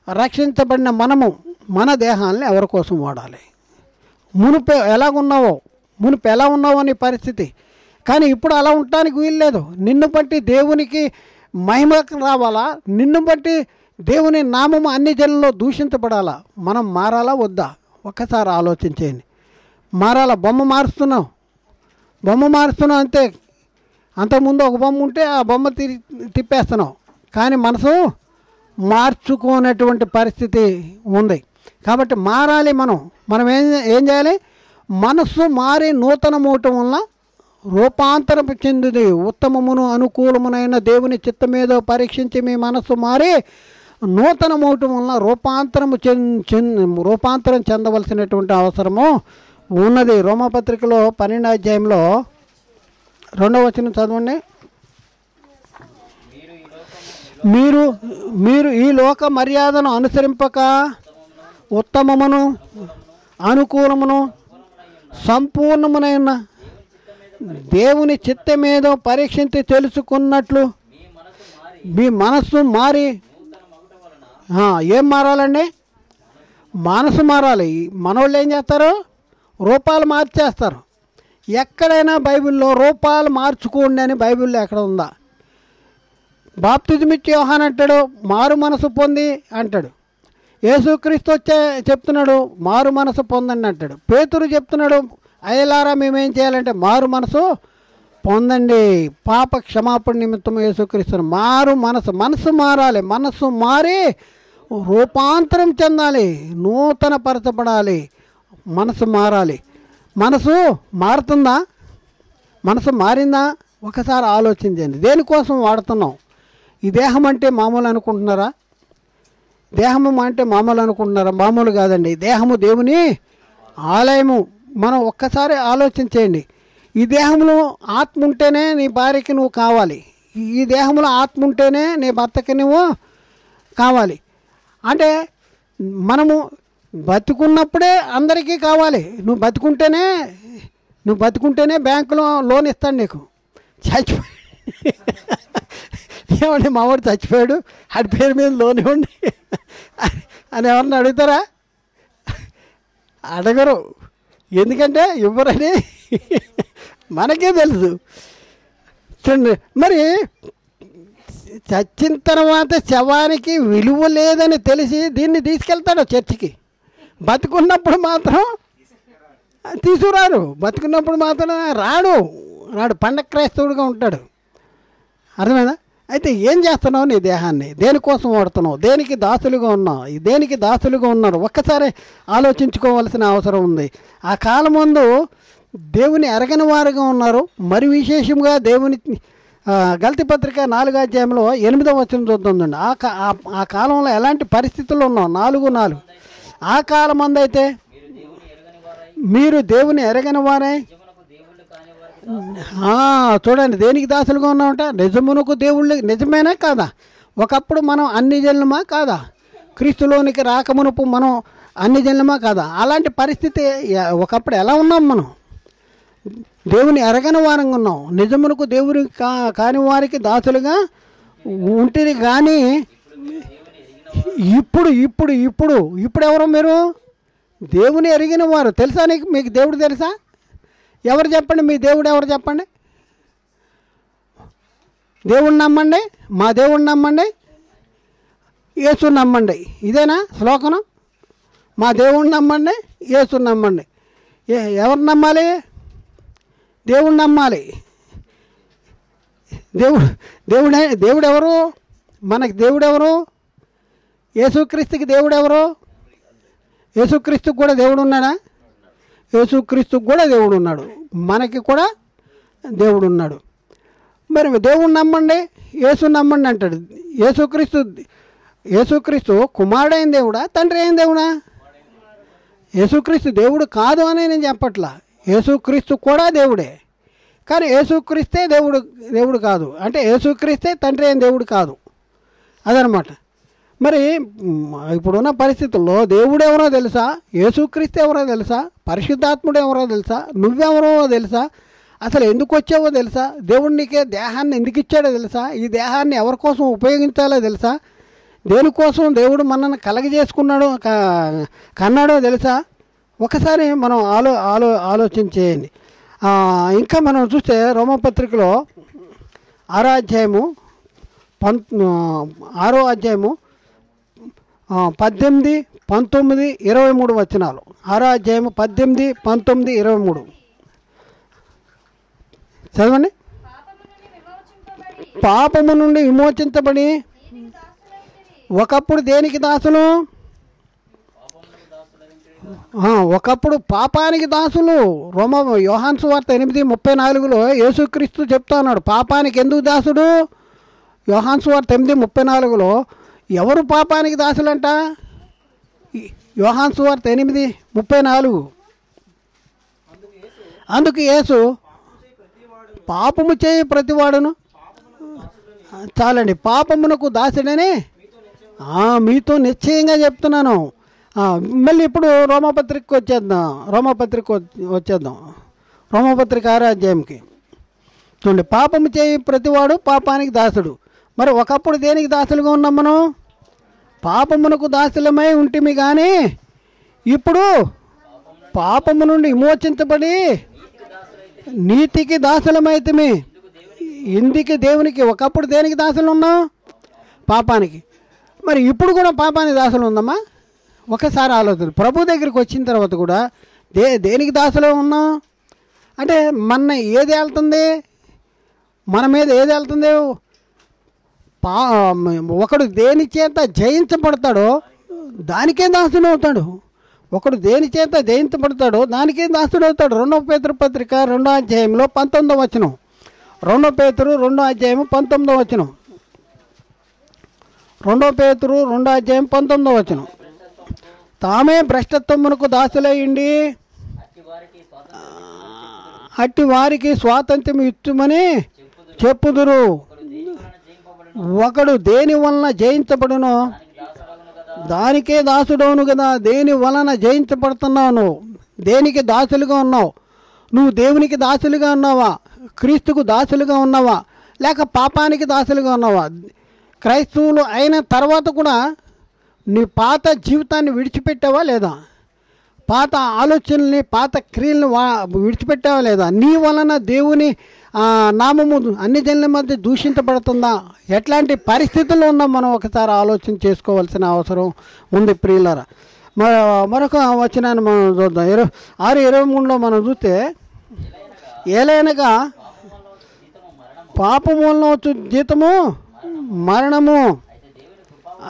రక్షించబడిన మనము మన దేహాన్ని ఎవరి కోసం వాడాలి? మునుపు ఎలాగున్నావో, మునుపు ఎలా ఉన్నావో నీ పరిస్థితి, కానీ ఇప్పుడు అలా ఉండటానికి వీల్లేదు. నిన్ను బట్టి దేవునికి మహిమ రావాలా? నిన్ను బట్టి దేవుని నామము అన్ని జనుల్లో దూషించబడాలా? మనం మారాలా వద్దా? ఒక్కసారి ఆలోచించేయండి. మారాలా? బొమ్మ మారుస్తున్నావు అంతే. అంతకుముందు ఒక బొమ్మ ఉంటే ఆ బొమ్మ తిప్పేస్తున్నావు, కానీ మనసు మార్చుకోనటువంటి పరిస్థితి ఉంది. కాబట్టి మారాలి. మనం ఏం చేయాలి? మనస్సు మారి నూతనమవటం వల్ల రూపాంతరం చెందింది ఉత్తమమును అనుకూలమునైన దేవుని చిత్తమేదో పరీక్షించి మీ మనస్సు మారి నూతనమవటం వల్ల రూపాంతరం చెందవలసినటువంటి అవసరము ఉన్నది. రోమాపత్రికలో 12వ అధ్యాయంలో 2వ వచనం చదవండి. మీరు ఈ లోక మర్యాదను అనుసరింపక ఉత్తమమును అనుకూలమును సంపూర్ణమునైన దేవుని చిత్తమేదో పరీక్షించి తెలుసుకున్నట్లు మీ మనస్సు మారి. ఏం మారాలండి? మనసు మారాలి. మనోళ్ళు ఏం చేస్తారు? రూపాలు మార్చేస్తారు. ఎక్కడైనా బైబిల్లో రూపాలు మార్చుకోండి అని బైబిల్లో ఎక్కడ ఉందా? బాప్తిజమిచ్చి యోహాను అంటాడు మారు మనసు పొంది అంటాడు. యేసుక్రీస్తు చెప్తున్నాడు మారు మనసు పొందండి అంటాడు. పేతురు చెప్తున్నాడు అయ్యలారా మేమేం చేయాలంటే మారు మనసు పొందండి, పాప క్షమాపణ నిమిత్తం యేసుక్రీస్తును. మనసు మారాలి. మనసు మారి రూపాంతరం చెందాలి, నూతన పరచబడాలి. మనసు మారాలి. మనసు మారుతుందా? మనసు మారిందా? ఒకసారి ఆలోచించండి. దేనికోసం వాడుతున్నాం? ఈ దేహం అంటే మామూలు అనుకుంటున్నారా? దేహము అంటే మామూలు అనుకుంటున్నారా? మామూలు కాదండి. దేహము దేవుని ఆలయము. మనం ఒక్కసారి ఆలోచించేయండి. ఈ దేహంలో ఆత్మ ఉంటేనే నీ భార్యకి నువ్వు కావాలి. ఈ దేహంలో ఆత్మ ఉంటేనే నీ భర్తకి నువ్వు కావాలి. అంటే మనము బతుకున్నప్పుడే అందరికీ కావాలి. నువ్వు బతుకుంటేనే బ్యాంకులో లోన్ ఇస్తాడు నీకు. ఏమండి మావాడు చచ్చిపోయాడు, ఆడి పేరు మీద లోన్ ఇవ్వండి అని ఎవరన్నా అడుగుతారా? అడగరు. ఎందుకంటే ఇవ్వరని మనకే తెలుసు. చూడండి, మరి చచ్చిన తర్వాత శవానికి విలువ లేదని తెలిసి దీన్ని తీసుకెళ్తాడు చర్చికి. బతుకున్నప్పుడు మాత్రం తీసుకురారు. బతుకున్నప్పుడు మాత్రం రాడు. పండగ క్రైస్తవుడిగా ఉంటాడు. అర్థమైందా? అయితే ఏం చేస్తున్నావు? నీ దేహాన్ని దేనికోసం వాడుతున్నావు? దేనికి దాసులుగా ఉన్నారు? ఒక్కసారి ఆలోచించుకోవాల్సిన అవసరం ఉంది. ఆ కాలం ముందు దేవుని ఎరగని వారుగా ఉన్నారు. మరి విశేషంగా దేవుని గలతీ పత్రిక 4వ అధ్యాయంలో 8వ వచనం చూద్దామండి. ఆ కాలంలో ఎలాంటి పరిస్థితుల్లో ఉన్నాం? 4:4. ఆ కాలం మంది అయితే మీరు దేవుని ఎరగని వారే. చూడండి, దేనికి దాసులుగా ఉన్నామంట? నిజమునకు దేవుళ్ళు. నిజమేనా కాదా? ఒకప్పుడు మనం అన్ని జనులమా కాదా? క్రీస్తులోనికి రాకమునుపు మనం అన్ని జనులమా కాదా? అలాంటి పరిస్థితి ఒకప్పుడు ఎలా ఉన్నాం? మనం దేవుని ఎరగని వారంగా ఉన్నాం. నిజమునకు దేవుని కాని వారికి దాసులుగా ఉంటుంది. కానీ ఇప్పుడు ఎవరు? మీరు దేవుని ఎరిగిన వారు. తెలుసా మీకు దేవుడు తెలుసా? ఎవరు చెప్పండి? మీ దేవుడు ఎవరు చెప్పండి? దేవుణ్ణి నమ్మండి, మా దేవుణ్ణి నమ్మండి, యేసుని నమ్మండి. ఇదేనా శ్లోకం? మా దేవుణ్ణి నమ్మండి, యేసుని నమ్మండి. ఎవరు నమ్మాలి? దేవుణ్ణి నమ్మాలి. దేవుడు ఎవరు? మనకి దేవుడు ఎవరు? యేసుక్రీస్తుకి దేవుడు ఎవరు? యేసుక్రీస్తుకు కూడా దేవుడు ఉన్నాడా? యేసుక్రీస్తుకు కూడా దేవుడు ఉన్నాడు. మనకి కూడా దేవుడు ఉన్నాడు. మరి దేవుణ్ణి నమ్మండి, యేసుని నమ్మండి అంటాడు. యేసుక్రీస్తు కుమారుడైన దేవుడా, తండ్రి అయిన దేవుడా? యేసుక్రీస్తు దేవుడు కాదు అని నేను చెప్పట్లా. యేసుక్రీస్తు కూడా దేవుడే. కానీ యేసుక్రీస్తే దేవుడు కాదు అంటే యేసుక్రీస్తే తండ్రి అయిన దేవుడు కాదు. అదనమాట. మరి ఇప్పుడున్న పరిస్థితుల్లో దేవుడు ఎవరో తెలుసా? యేసుక్రీస్తు ఎవరో తెలుసా? పరిశుద్ధాత్ముడు ఎవరో తెలుసా? నువ్వెవరో తెలుసా? అసలు ఎందుకు వచ్చావో తెలుసా? దేవుడు నీకే దేహాన్ని ఎందుకు ఇచ్చాడో తెలుసా? ఈ దేహాన్ని ఎవరి కోసం ఉపయోగించాలో తెలుసా? దేనికోసం దేవుడు మనల్ని కలగజేసుకున్నాడో కన్నాడో తెలుసా? ఒకసారి మనం ఆలోచన చేయండి. ఇంకా మనం చూస్తే రోమపత్రికలో 6వ అధ్యాయము 18, 19, 23 వచనాలు. 6వ అధ్యాయము 18, 19, 23 చదవండి. పాపము నుండి విమోచించబడి ఒకప్పుడు దేనికి దాసులు? ఒకప్పుడు పాపానికి దాసులు. యోహాను సువార్త 8:34 యేసుక్రీస్తు చెప్తా ఉన్నాడు, పాపానికి ఎందుకు దాసుడు? యోహాను సువార్త 8:34 ఎవరు పాపానికి దాసులంట? యోహాను సువార్త 8:34 అందుకు యేసు పాపము చేయి ప్రతివాడును, చాలండి, పాపమునకు దాసుడని మీతో నిశ్చయంగా చెప్తున్నాను. మళ్ళీ ఇప్పుడు రోమపత్రికకు వచ్చేద్దాం. రోమపత్రిక 6వ అధ్యాయంకి చూడండి. పాపము చేయి ప్రతివాడు పాపానికి దాసుడు. మరి ఒకప్పుడు దేనికి దాసులుగా ఉన్నాం మనం? పాపమునకు దాసులమై ఉంటిమి, కానీ ఇప్పుడు పాపము నుండి విమోచించబడి నీతికి దాసులమైతిమి. ఇందుకు దేవునికి ఒకప్పుడు దేనికి దాసులు ఉన్నాం? పాపానికి. మరి ఇప్పుడు కూడా పాపానికి దాసులు ఉందమ్మా? ఒకసారి ఆలోచన. ప్రభు దగ్గరికి వచ్చిన తర్వాత కూడా దేనికి దాసులో ఉన్నాం అంటే మన ఏది వెళ్తుంది? మన మీద ఏది వెళ్తుంది? ఒకడు దేని చేత జయించబడతాడో దానికే దాసుడు అవుతాడు. ఒకడు దేని చేత జయించబడతాడో దానికే దాసుడు అవుతాడు. 2వ పేతురు పత్రిక 2వ అధ్యాయంలో 19వ వచనం. 2వ పేతురు 2వ అధ్యాయం 19వ వచనం. 2వ పేతురు 2వ అధ్యాయం 19వ వచనం. తామే భ్రష్టత్వమునకు దాసులయ్యండి అట్టి వారికి స్వాతంత్ర్యం ఇచ్చుమని చెప్పుదురు. ఒకడు దేని వలన జయించబడునో దానికే దాసుడవును కదా. దేని వలన జయించబడుతున్నావు? దేనికి దాసులుగా ఉన్నావు? నువ్వు దేవునికి దాసులుగా ఉన్నావా? క్రీస్తుకు దాసులుగా ఉన్నావా? లేక పాపానికి దాసులుగా ఉన్నావా? క్రైస్తవులు అయిన తర్వాత కూడా నీ పాత జీవితాన్ని విడిచిపెట్టావా లేదా? పాత ఆలోచనల్ని, పాత క్రియలను విడిచిపెట్టావా లేదా? నీ వలన దేవుని నామము అన్ని జనుల మధ్య దూషించబడుతుందా? ఎట్లాంటి పరిస్థితుల్లో ఉన్నాం మనం ఒకసారి ఆలోచన చేసుకోవాల్సిన అవసరం ఉంది ప్రియులారా. మరొక వచనాన్ని మనం చూద్దాం. 6:23 మనం చూస్తే, ఏలైనగా పాపము వలన వచ్చు జీతము మరణము,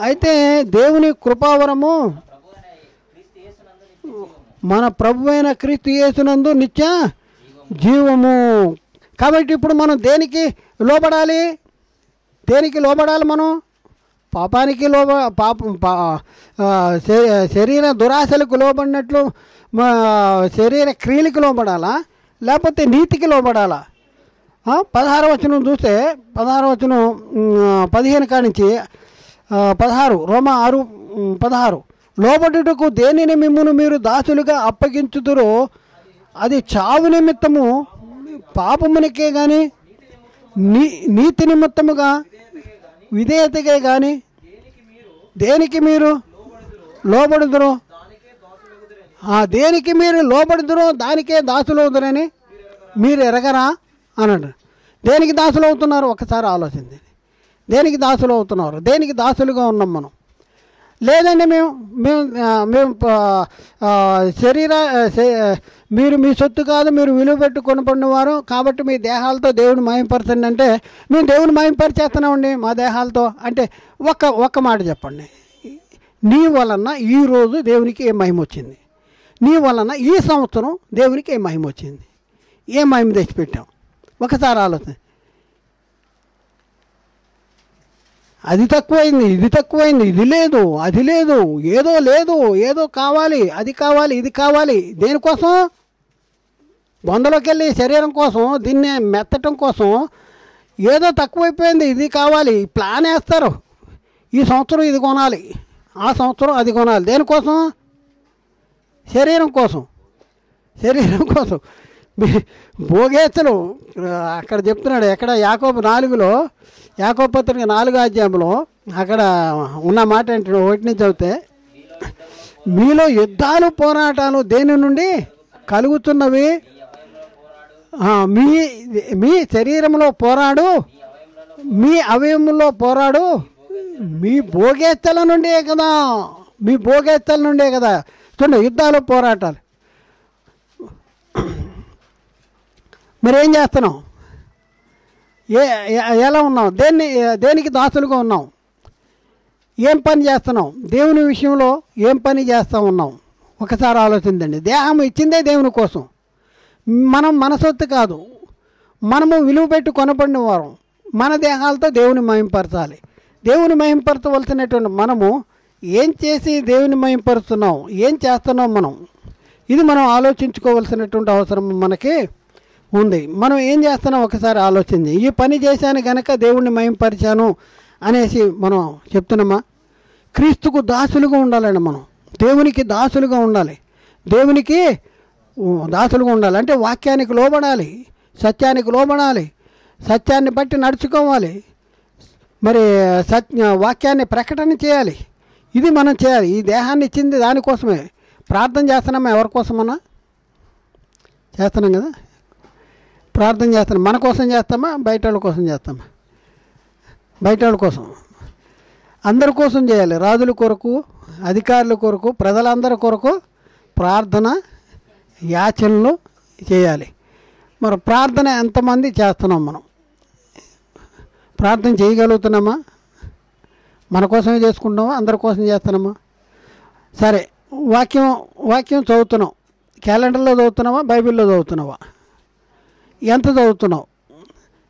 అయితే దేవుని కృపావరము మన ప్రభు అయిన క్రీస్తు యేసునందు నిత్య జీవము. కాబట్టి ఇప్పుడు మనం దేనికి లోబడాలి? మనం పాపానికి శరీర దురాశలకు లోబడినట్లు శరీర క్రియలకు లోబడాలా, లేకపోతే నీతికి లోబడాలా? 16వ వచనం చూస్తే 16వ వచనం 15 కానించి 16 రోమా 6:16 లోబడుటకు దేనిని మిమ్మును మీరు దాసులుగా అప్పగించుదురో అది చావు నిమిత్తము పాపమునికే కానీ నీతి నిమిత్తముగా విధేయతకే కానీ దేనికి మీరు లోబడుదురో దేనికి మీరు లోబడుదురో దానికే దాసులవుదురని మీరు ఎరగరా అన్నాడు. దేనికి దాసులు అవుతున్నారు? ఒకసారి ఆలోచించండి. దేనికి దాసులు అవుతున్నారు? దేనికి దాసులుగా ఉన్నాం మనం? లేదండి మేము మీరు మీ సొత్తు కాదు, మీరు విలువ పెట్టి కొనబడినవారు కాబట్టి మీ దేహాలతో దేవుని మహిమపరచండి అంటే మేము దేవుని మహిమపరిచేస్తున్నామండి మా దేహాలతో అంటే ఒక్క మాట చెప్పండి. నీ వలన ఈరోజు దేవునికి ఏ మహిమ వచ్చింది? నీ వలన ఈ సంవత్సరం దేవునికి ఏ మహిమ వచ్చింది? ఏ మహిమ తెచ్చిపెట్టాం? ఒకసారి ఆలోచన. అది తక్కువైంది, ఇది తక్కువైంది, ఇది లేదు, అది లేదు, ఏదో కావాలి, అది కావాలి, ఇది కావాలి. దేనికోసం? బొందలోకి వెళ్ళి శరీరం కోసం, దీన్ని మెత్తటం కోసం ఏదో తక్కువైపోయింది, ఇది కావాలి, ప్లాన్ వేస్తారు. ఈ సంవత్సరం ఇది కొనాలి, ఆ సంవత్సరం అది కొనాలి. దేనికోసం? శరీరం కోసం. భోగేచ్ఛలు అక్కడ చెప్తున్నాడు. ఎక్కడ? యాకోబు 4లో, యాకోబు పత్రిక 4వ అధ్యాయంలో అక్కడ ఉన్న మాట ఏంటంటే 1 నుంచి చదివితే, మీలో యుద్ధాలు పోరాటాలు దేని నుండి కలుగుతున్నవి? మీ మీ శరీరంలో పోరాడు, మీ అవయవంలో పోరాడు, మీ భోగేత్తల నుండే కదా, మీ భోగేత్తల నుండే కదా. చూడండి, యుద్ధాలు పోరాటాలు. మరి ఏం చేస్తున్నాం? ఎలా ఉన్నాం? దేనికి దాసులుగా ఉన్నాం? ఏం పని చేస్తున్నాం? దేవుని విషయంలో ఏం పని చేస్తూ ఉన్నాం? ఒకసారి ఆలోచించండి. దేహం ఇచ్చిందే దేవుని కోసం. మనం మన సొత్తు కాదు, మనము విలువ పెట్టి కొనబడిన వారం. మన దేహాలతో దేవుని మహింపరచాలి. దేవుని మహింపరచవలసినటువంటి మనము ఏం చేసి దేవుని మహింపరుస్తున్నాం, ఏం చేస్తున్నాం మనం? ఇది మనం ఆలోచించుకోవాల్సినటువంటి అవసరం మనకి ఉంది. మనం ఏం చేస్తున్నాం ఒకసారి ఆలోచించి, ఈ పని చేశాను కనుక దేవుణ్ణి మహింపరిచాను అనేసి మనం చెప్తున్నామా? క్రీస్తుకు దాసులుగా ఉండాలండి. మనం దేవునికి దాసులుగా ఉండాలి. దేవునికి దాసులుగా ఉండాలి అంటే వాక్యానికి లోబడాలి, సత్యానికి లోబడాలి, సత్యాన్ని బట్టి నడుచుకోవాలి, మరి వాక్యాన్ని ప్రకటన చేయాలి. ఇది మనం చేయాలి. ఈ దేహాన్ని ఇచ్చింది దానికోసమే. ప్రార్థన చేస్తున్నామా? ఎవరి కోసమన్నా చేస్తున్నాం కదా. ప్రార్థన చేస్తున్నాం మన కోసం చేస్తామా? బయట వాళ్ళ కోసం చేస్తామా? బయట వాళ్ళ కోసం, అందరి కోసం చేయాలి. రాజుల కొరకు, అధికారుల కొరకు, ప్రజలందరి కొరకు ప్రార్థన యాచనలు చేయాలి. మరి ప్రార్థన ఎంతమంది చేస్తున్నాం? మనం ప్రార్థన చేయగలుగుతున్నామా? మన కోసమే చేసుకుంటున్నామా? అందరి కోసం చేస్తున్నామా? సరే, వాక్యం చదువుతున్నాం. క్యాలెండర్లో చదువుతున్నావా? బైబిల్లో చదువుతున్నావా? ఎంత చదువుతున్నావు?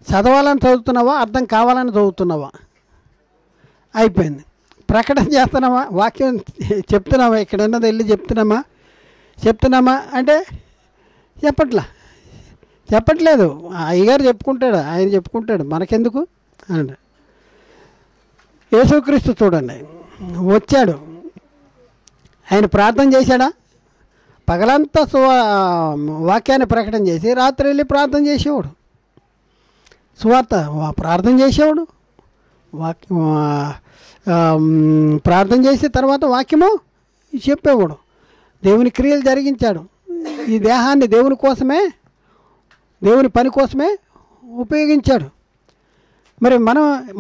చదవాలని చదువుతున్నావా? అర్థం కావాలని చదువుతున్నావా? అయిపోయింది. ప్రకటన చేస్తున్నామా? వాక్యం చెప్తున్నామా? ఎక్కడన్నది వెళ్ళి చెప్తున్నామా అంటే చెప్పట్లేదు. అయ్యగారు చెప్పుకుంటాడు, ఆయన చెప్పుకుంటాడు, మనకెందుకు అని. యేసుక్రీస్తు చూడండి, వచ్చాడు, ఆయన ప్రార్థన చేశాడా? పగలంతా వాక్యాన్ని ప్రకటన చేసి రాత్రి వెళ్ళి ప్రార్థన చేసేవాడు. సువార్త ప్రార్థన చేసేవాడు, ప్రార్థన చేసి తర్వాత వాక్యము చెప్పేవాడు. దేవుని క్రియలు జరిగించాడు. ఈ దేహాన్ని దేవుని కోసమే, దేవుని పని కోసమే ఉపయోగించాడు. మరి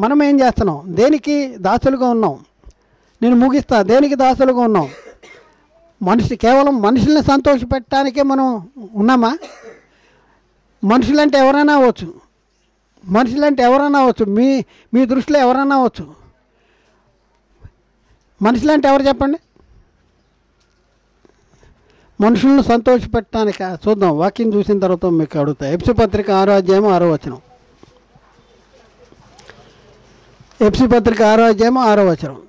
మనం ఏం చేస్తున్నాం? దేనికి దాసులుగా ఉన్నాం? నేను ముగిస్తా. దేనికి దాసులుగా ఉన్నాం? కేవలం మనుషుల్ని సంతోషపెట్టడానికే మనం ఉన్నామా? మనుషులంటే ఎవరైనా అవ్వచ్చు, మీ దృష్టిలో ఎవరైనా అవ్వచ్చు. మనుషులంటే ఎవరు చెప్పండి? మనుషులను సంతోషపెట్టడానికి. చూద్దాం, వాక్యం చూసిన తర్వాత మీకు అడుగుతా. ఎఫ్సీ పత్రిక 6వ అధ్యాయం 6వ వచనం. ఎఫ్సీ పత్రిక 6వ అధ్యాయం 6వ వచనం.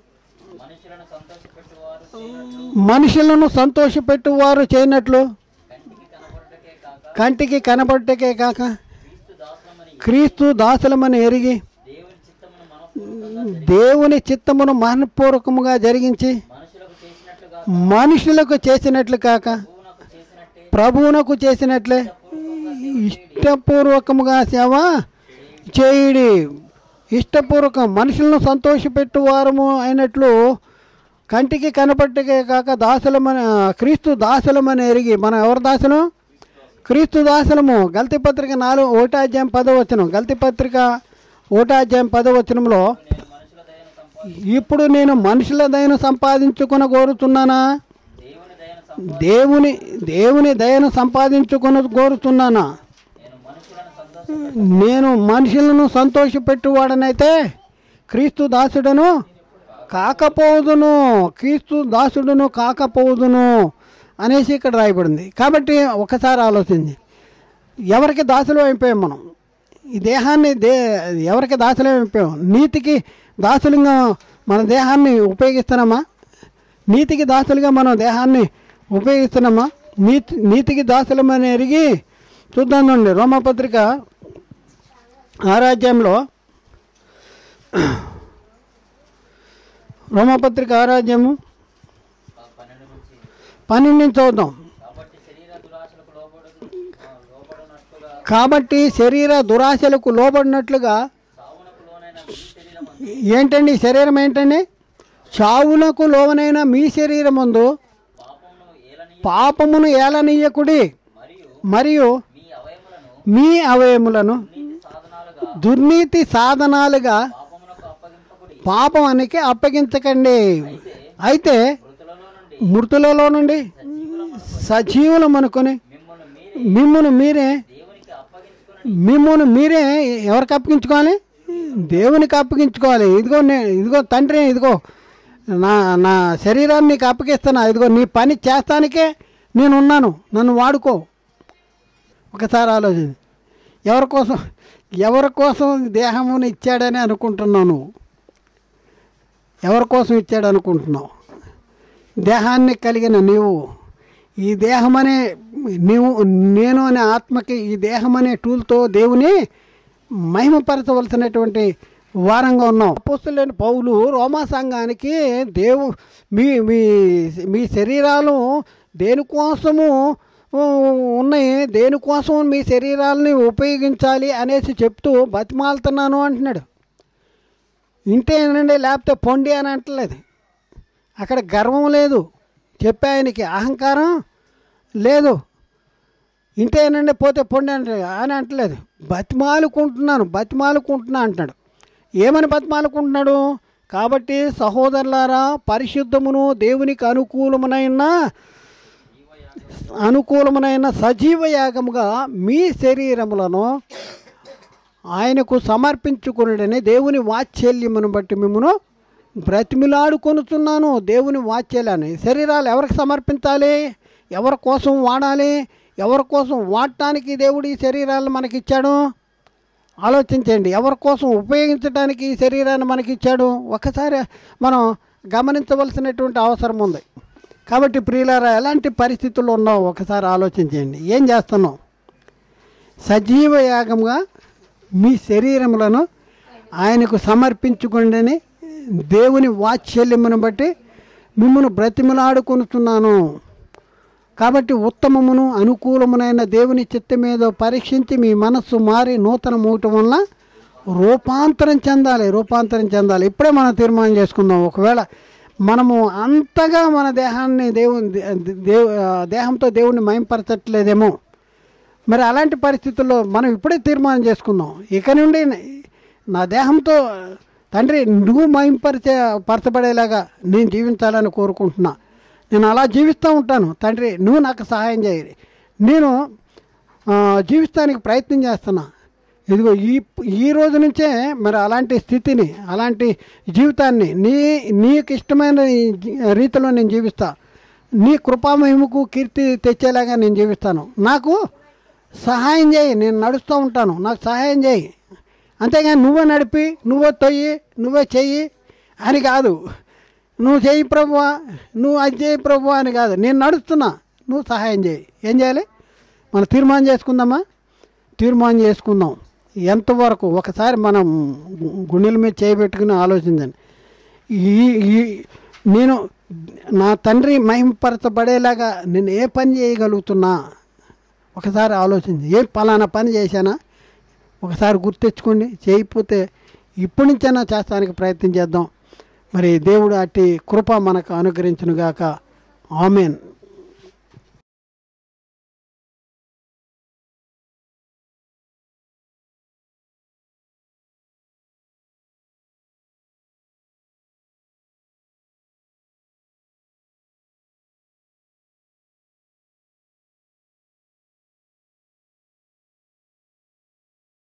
మనుషులను సంతోషపెట్టువారు చేయనట్లు కంటికి కనబడటకే కాక క్రీస్తు దాసులమని ఎరిగి దేవుని చిత్తమును మనఃపూర్వకముగా జరిగించి మనుషులకు చేసినట్లు కాక ప్రభువునకు చేసినట్లే ఇష్టపూర్వకముగా సేవ చేయుడి. ఇష్టపూర్వకం, మనుషులను సంతోషపెట్టువారము అయినట్లు కంటికి కనపట్టకే కాక క్రీస్తు దాసులమని ఎరిగి. మనం ఎవరి దాసులు? క్రీస్తు దాసులము. గల్తీ పత్రిక 1వ అధ్యాయం 10వ వచనం. గల్తీ పత్రిక 1వ అధ్యాయం 10వ వచనంలో, ఇప్పుడు నేను మనుషుల దయను సంపాదించుకొని కోరుతున్నానా? దేవుని దయను సంపాదించుకొని కోరుతున్నానా? నేను మనుషులను సంతోషపెట్టువాడనైతే క్రీస్తు దాసుడను కాకపోదును అనేసి ఇక్కడ రాయబడింది. కాబట్టి ఒకసారి ఆలోచించి, ఎవరికి దాసులు అయిపోయాం మనం? ఈ దేహాన్ని ఎవరికి దాసులు అయిపోయాం? నీతికి దాసులుగా మన దేహాన్ని ఉపయోగిస్తున్నామా? నీతికి దాసులుగా మనం దేహాన్ని ఉపయోగిస్తున్నామా? నీతికి దాసులమని ఎరిగి. చూద్దాం అండి, రోమపత్రిక 6వ అధ్యాయంలో, రోమపత్రిక 6వ అధ్యాయము 12 నుంచి చదువుదాం. కాబట్టి శరీర దురాశలకు లోబడినట్లుగా ఏంటండి ఈ శరీరం ఏంటండి? చావునకు లోనైన మీ శరీరం ముందు పాపమును ఏలనీయకుడి, మరియు మీ అవయములను దుర్నీతి సాధనాలుగా పాపానికి అప్పగించకండి. అయితే మృతులలో నుండి సజీవులమనుకొని మిమ్మును మీరే ఎవరికి అప్పగించుకోవాలి? దేవునికి అప్పగించుకోవాలి. ఇదిగో తండ్రి, ఇదిగో నా శరీరాన్ని నీకు అప్పగిస్తున్నా, ఇదిగో నీ పని చేస్తానికే నేనున్నాను, నన్ను వాడుకో. ఒకసారి ఆలోచించి, ఎవరి కోసం దేహమును ఇచ్చాడని అనుకుంటున్నావు? నువ్వు ఎవరి కోసం ఇచ్చాడు అనుకుంటున్నావు? దేహాన్ని కలిగిన నీవు, ఈ దేహమనే నేను అనే ఆత్మకి ఈ దేహమనే టూల్తో దేవుని మహిమపరచవలసినటువంటి వారంగా ఉన్నాం. అపోస్తలుడైన పౌలు రోమా సంఘానికి మీ శరీరాలు దేనికోసము ఉన్నాయి, దేనికోసం మీ శరీరాలని ఉపయోగించాలి అనేసి చెప్తూ బతిమాలుతున్నాను అంటున్నాడు. ఇంటేనండి, లేకపోతే పొండి అని అంటలేదు. అక్కడ గర్వం లేదు, చెప్పే ఆయనకి అహంకారం లేదు. ఇంటేనండి, పోతే పొండి అని అంటలేదు. బతిమాలుకుంటున్నా అంటున్నాడు. ఏమని బతిమాలుకుంటున్నాడు? కాబట్టి సహోదరులారా, పరిశుద్ధమును దేవునికి అనుకూలమునైన సజీవ యాగముగా మీ శరీరములను ఆయనకు సమర్పించుకుని దేవుని వాత్సల్యమును బట్టి మిమ్మను బ్రతిమిలాడుకొనుచున్నాను. దేవుని వాత్సల్యాన్ని శరీరాలు ఎవరికి సమర్పించాలి? ఎవరి కోసం వాడాలి? ఎవరి కోసం వాడటానికి దేవుడు ఈ శరీరాలను మనకిచ్చాడు? ఆలోచించండి. ఎవరి కోసం ఉపయోగించడానికి ఈ శరీరాన్ని మనకిచ్చాడు? ఒకసారి మనం గమనించవలసినటువంటి అవసరం ఉంది. కాబట్టి ప్రియులారా, ఎలాంటి పరిస్థితుల్లో ఉన్నావు ఒకసారి ఆలోచించండి. ఏం చేస్తున్నావు? సజీవ యాగంగా మీ శరీరములను ఆయనకు సమర్పించుకోండి, దేవుని వాత్సల్యమును బట్టి మిమ్మల్ని బ్రతిమలాడుకొనుచున్నాను. కాబట్టి ఉత్తమమును అనుకూలమునైన దేవుని చిత్తమేదో పరీక్షించి మీ మనస్సు మారి నూతన మూయటం వల్ల రూపాంతరం చెందాలి. ఇప్పుడే మనం తీర్మానం చేసుకుందాం. ఒకవేళ మనము అంతగా మన దేహాన్ని దేహంతో దేవుణ్ణి మహింపరచట్లేదేమో, మరి అలాంటి పరిస్థితుల్లో మనం ఇప్పుడే తీర్మానం చేసుకుందాం. ఇక నుండి నా దేహంతో తండ్రి నువ్వు పరచబడేలాగా నేను జీవించాలని కోరుకుంటున్నా. నేను అలా జీవిస్తూ ఉంటాను తండ్రి, నువ్వు నాకు సహాయం చేయాలి. నేను జీవిస్తానికి ప్రయత్నం చేస్తున్నా. ఇదిగో ఈ రోజు నుంచే మరి అలాంటి స్థితిని, అలాంటి జీవితాన్ని నీకు ఇష్టమైన రీతిలో నేను జీవిస్తా. నీ కృపామహిమకు కీర్తి తెచ్చేలాగా నేను జీవిస్తాను. నాకు సహాయం చేయి, నేను నడుస్తూ ఉంటాను, నాకు సహాయం చేయి. అంతేగాని నువ్వే నడిపి, నువ్వే తొయ్యి, నువ్వే చెయ్యి అని కాదు. నువ్వు చెయ్యి ప్రభువా, నువ్వు అది చేయి ప్రభువా అని కాదు. నేను నడుస్తున్నా, నువ్వు సహాయం చేయి. ఏం చేయాలి? మనం తీర్మానం చేసుకుందాం. ఎంతవరకు ఒకసారి మనం గుండెల మీద చేయబెట్టుకుని ఆలోచించండి. నేను నా తండ్రి మహిమపరచబడేలాగా నేను ఏ పని చేయగలుగుతున్నా ఒకసారి ఆలోచించి, ఏ పలానా పని చేశానా ఒకసారి గుర్తెచ్చుకోండి. చేయకపోతే ఇప్పటి నుంచైనా చేస్తానికి ప్రయత్నం చేద్దాం. మరి దేవుడు అట్టి కృప మనకు అనుగ్రహించునుగాక. ఆమేన్.